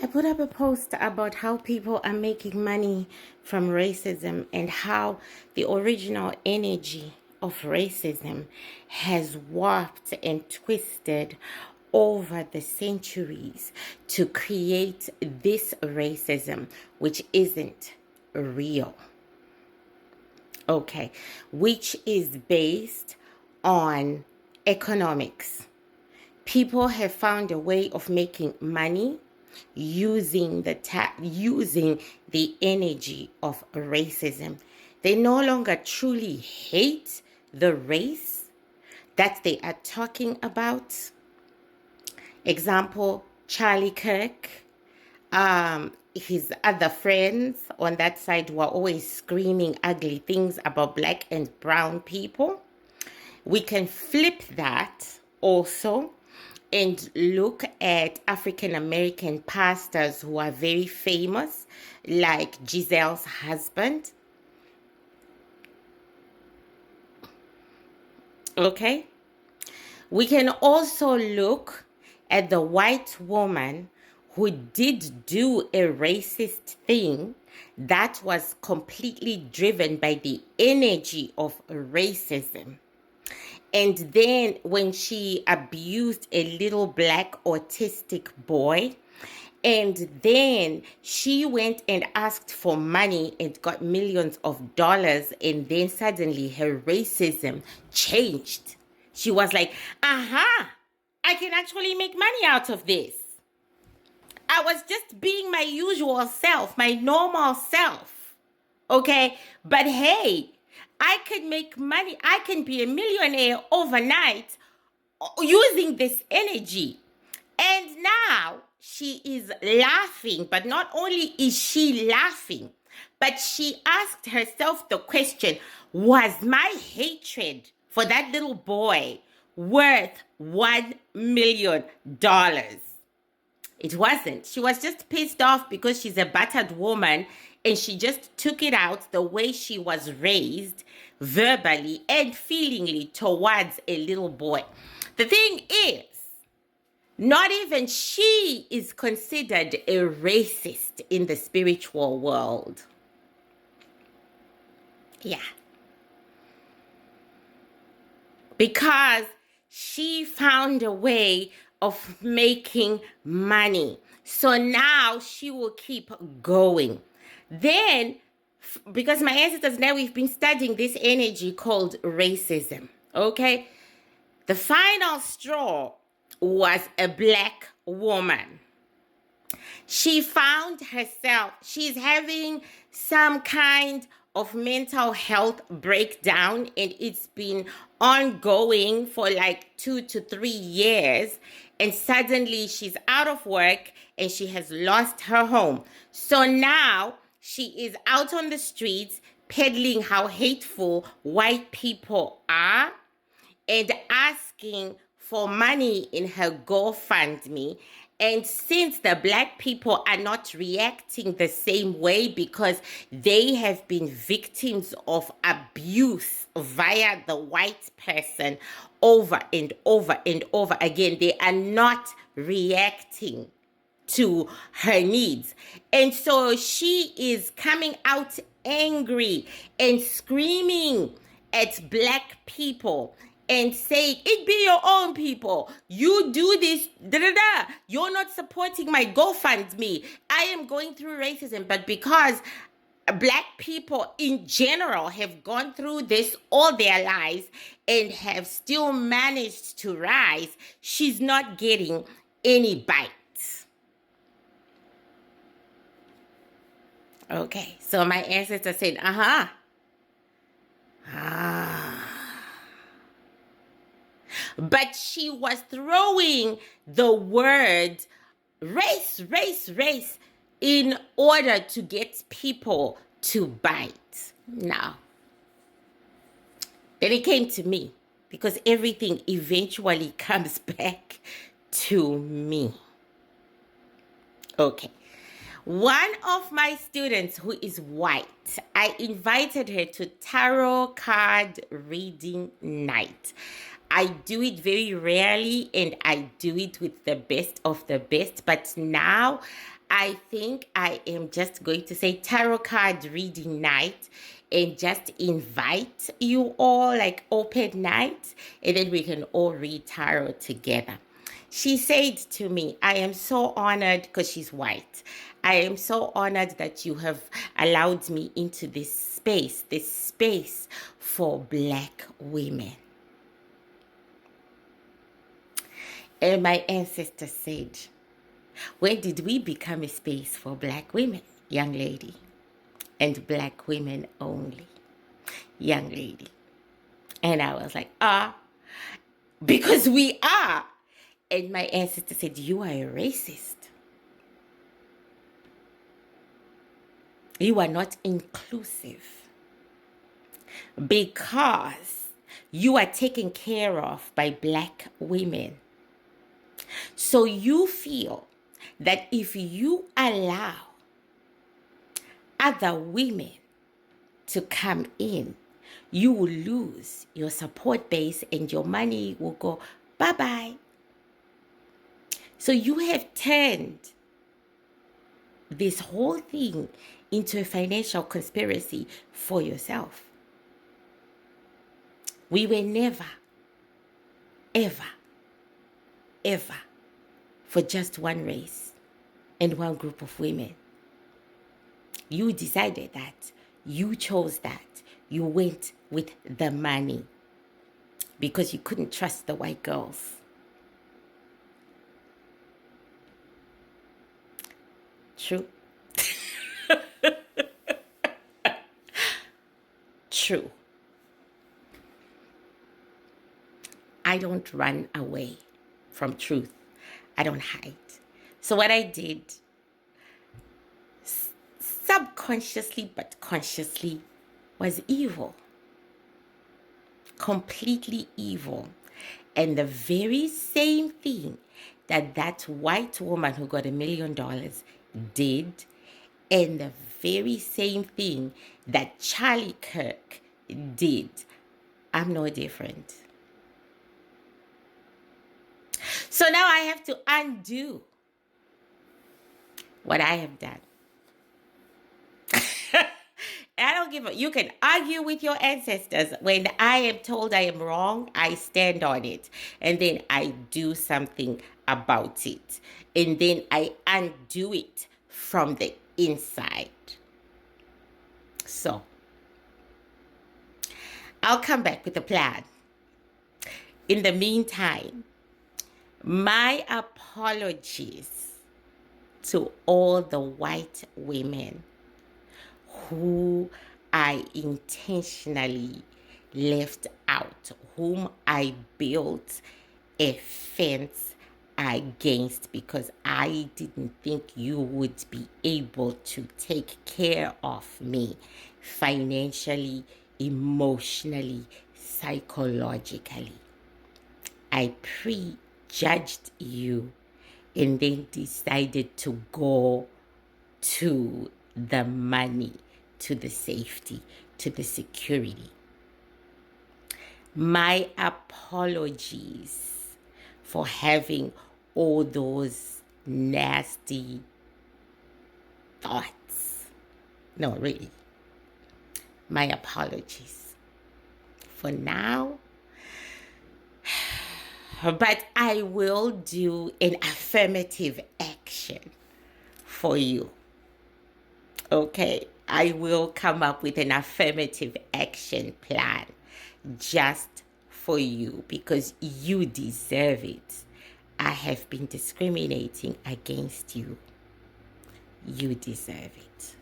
I put up a post about how people are making money from racism and how the original energy of racism has warped and twisted over the centuries to create this racism, which isn't real. Okay, which is based on economics. People have found a way of making money using the energy of racism. They no longer truly hate the race that they are talking about. Example, Charlie Kirk, his other friends on that side were always screaming ugly things about black and brown people. We can flip that also and look at African American pastors who are very famous, like Giselle's husband. Okay? We can also look at the white woman who did do a racist thing that was completely driven by the energy of racism. And then when she abused a little black autistic boy, and then she went and asked for money and got millions of dollars, and then suddenly her racism changed. She was like, aha, I can actually make money out of this. I was just being my usual self, my normal self. Okay? But hey, I can make money. I can be a millionaire overnight using this energy. And now she is laughing, but not only is she laughing, but she asked herself the question, was my hatred for that little boy worth $1 million? It wasn't. She was just pissed off because she's a battered woman and she just took it out the way she was raised verbally and feelingly towards a little boy. The thing is, not even she is considered a racist in the spiritual world. Yeah. Because she found a way of making money. So now she will keep going. Then, because my ancestors, now we've been studying this energy called racism. Okay? The final straw was a black woman. She found herself, she's having some kind of mental health breakdown, and it's been ongoing for like 2 to 3 years. And suddenly she's out of work and she has lost her home. So now she is out on the streets peddling how hateful white people are and asking for money in her GoFundMe. And since the black people are not reacting the same way because they have been victims of abuse via the white person over and over and over again, they are not reacting to her needs. And so she is coming out angry and screaming at black people and saying, it be your own people. You do this, You're not supporting my GoFundMe. I am going through racism, but because black people in general have gone through this all their lives and have still managed to rise, she's not getting any bites. Okay, so my ancestor said, but she was throwing the word race, race, race in order to get people to bite. Now, then it came to me because everything eventually comes back to me. Okay. One of my students who is white, I invited her to tarot card reading night. I do it very rarely and I do it with the best of the best, but now I think I am just going to say tarot card reading night and just invite you all, like open night, and then we can all read tarot together. She said to me, I am so honored, because she's white. I am so honored that you have allowed me into this space for Black women. And my ancestor said, when did we become a space for Black women, young lady? And Black women only, young lady. And I was like, because we are. And my ancestor said, you are a racist. You are not inclusive. Because you are taken care of by Black women. So you feel that if you allow other women to come in, you will lose your support base and your money will go bye-bye. So you have turned this whole thing into a financial conspiracy for yourself. We were never, ever, ever for just one race and one group of women. You decided that. You chose that. You went with the money because you couldn't trust the white girls. True. True. I don't run away from truth. I don't hide. So what I did, subconsciously but consciously, was evil. Completely evil. And the very same thing that white woman who got $1 million did, and the very same thing that Charlie Kirk did, I'm no different. So now I have to undo what I have done. I don't give a, you can argue with your ancestors. When I am told I am wrong, I stand on it. And then I do something about it. And then I undo it from the inside. So, I'll come back with a plan. In the meantime, my apologies to all the white women who I intentionally left out, whom I built a fence against because I didn't think you would be able to take care of me financially, emotionally, psychologically. I prejudged you and then decided to go to the money, to the safety, to the security. My apologies for having all those nasty thoughts. No, really. My apologies for now. But I will do an affirmative action for you. Okay, I will come up with an affirmative action plan just for you because you deserve it. I have been discriminating against you. You deserve it.